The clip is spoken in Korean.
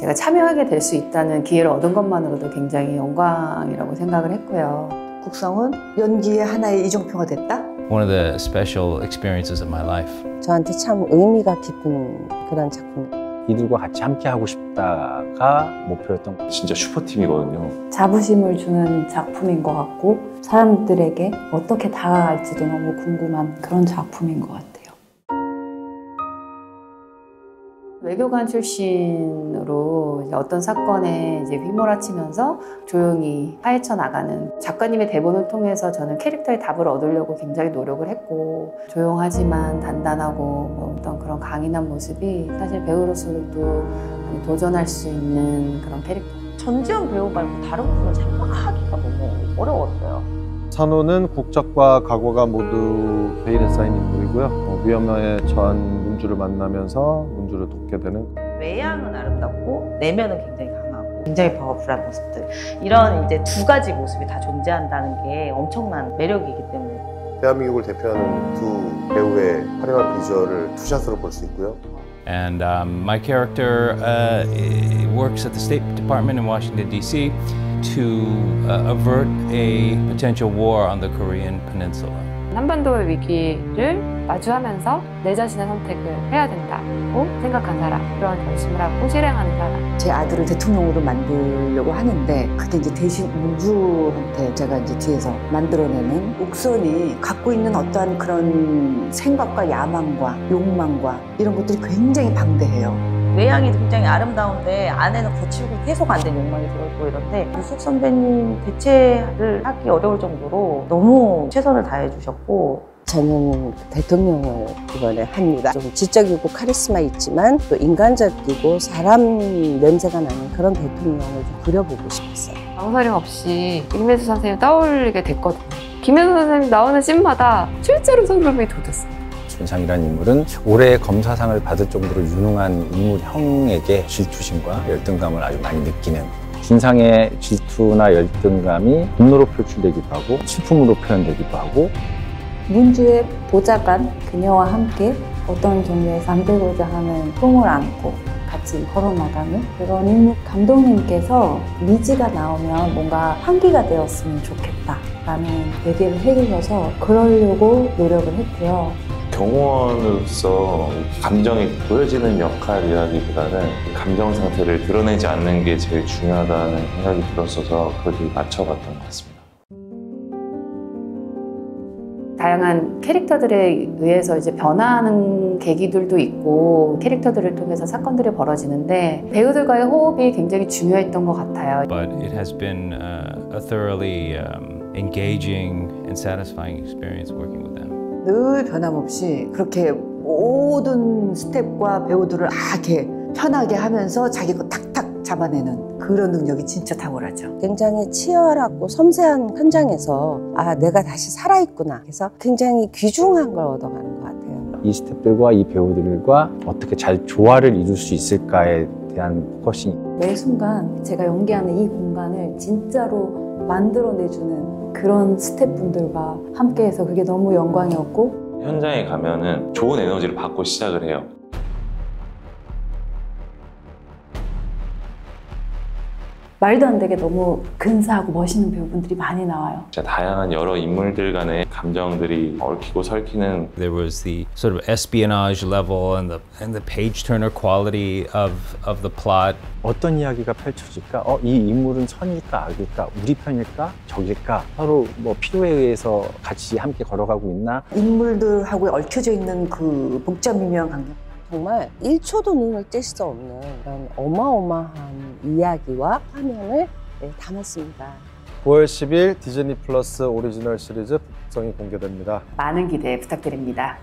제가 참여하게 될 수 있다는 기회를 얻은 것만으로도 굉장히 영광이라고 생각을 했고요. 국성은 연기의 하나의 이정표가 됐다? One of the special experiences of my life. 저한테 참 의미가 깊은 그런 작품. 이들과 같이 함께 하고 싶다가 목표였던 거. 진짜 슈퍼팀이거든요. 자부심을 주는 작품인 것 같고 사람들에게 어떻게 다가갈지도 너무 궁금한 그런 작품인 것 같아요. 외교관 출신으로 어떤 사건에 휘몰아치면서 조용히 파헤쳐 나가는 작가님의 대본을 통해서 저는 캐릭터의 답을 얻으려고 굉장히 노력을 했고 조용하지만 단단하고 어떤 그런 강인한 모습이 사실 배우로서도 많이 도전할 수 있는 그런 캐릭터. 전지현 배우 말고 다른 분을 생각하기가 너무 어려웠어요. 산호는 국적과 각오가 모두 베일에 쌓인 인물이고요. 위험에 처한 문주를 만나면서 문주를 돕게 되는. 외양은 아름답고 내면은 굉장히 강하고 굉장히 파워풀한 모습들. 이런 이제 두 가지 모습이 다 존재한다는 게 엄청난 매력이기 때문에. 대한민국을 대표하는 두 배우의 화려한 비주얼을 투샷으로 볼 수 있고요. And my character works at the State Department in Washington, D.C. to avert a potential war on the Korean Peninsula. 한반도의 위기를 마주하면서 내 자신의 선택을 해야 된다고 생각한 사람, 그런 결심을 하고 실행하는 사람. 제 아들을 대통령으로 만들려고 하는데 그게 이제 대신 문주한테 제가 이제 뒤에서 만들어내는 옥선이 갖고 있는 어떠한 그런 생각과 야망과 욕망과 이런 것들이 굉장히 방대해요. 외양이 굉장히 아름다운데 안에는 거칠고 해소가 안 된 욕망이 들어있고 이런데 유숙 선배님 대체를 하기 어려울 정도로 너무 최선을 다해 주셨고 저는 대통령을 이번에 합니다. 좀 지적이고 카리스마 있지만 또 인간적이고 사람 냄새가 나는 그런 대통령을 좀 그려보고 싶었어요. 망설임 없이 김혜수 선생님 떠올리게 됐거든요. 김혜수 선생님 나오는 씬마다 실제로 손톱이 돋았어요. 준상이라는 인물은 올해 검사상을 받을 정도로 유능한 인물형에게 질투심과 열등감을 아주 많이 느끼는, 준상의 질투나 열등감이 분노로 표출되기도 하고 슬픔으로 표현되기도 하고. 문주의 보좌관 그녀와 함께 어떤 종류의 만들고자 하는 꿈을 안고 같이 걸어나가는 그런 인물. 감독님께서 미지가 나오면 뭔가 환기가 되었으면 좋겠다라는 얘기를 해주셔서 그러려고 노력을 했고요. 경호원으로서 감정이 보여지는 역할이라기보다는 감정 상태를 드러내지 않는 게 제일 중요하다는 생각이 들었어서 그렇게 맞춰봤던 것 같습니다. 다양한 캐릭터들에 의해서 이제 변화하는 계기들도 있고 캐릭터들을 통해서 사건들이 벌어지는데 배우들과의 호흡이 굉장히 중요했던 것 같아요. But it has been a thoroughly engaging and satisfying experience working with them. 늘 변함없이 그렇게 모든 스텝과 배우들을 이렇게 편하게 하면서 자기 거 탁탁 잡아내는 그런 능력이 진짜 탁월하죠. 굉장히 치열하고 섬세한 현장에서 아, 내가 다시 살아있구나 해서 굉장히 귀중한 걸 얻어가는 것 같아요. 이 스태프들과 이 배우들과 어떻게 잘 조화를 이룰 수 있을까에 대한 포커싱. 매 순간 제가 연기하는 이 공간을 진짜로 만들어내주는 그런 스태프분들과 함께해서 그게 너무 영광이었고, 현장에 가면은 좋은 에너지를 받고 시작을 해요. 말도 안 되게 너무 근사하고 멋있는 배우분들이 많이 나와요. 진짜 다양한 여러 인물들 간의 감정들이 얽히고 설키는. There was the sort of espionage level and the page turner quality of the plot. 어떤 이야기가 펼쳐질까? 이 인물은 선일까 악일까? 우리 편일까? 적일까? 서로 뭐 필요에 의해서 같이 함께 걸어가고 있나? 인물들하고 얽혀져 있는 그 복잡미묘한 관계. 정말 1초도 눈을 뗄 수 없는 그런 어마어마한 이야기와 화면을 담았습니다. 9월 10일 디즈니 플러스 오리지널 시리즈 북성이 공개됩니다. 많은 기대 부탁드립니다.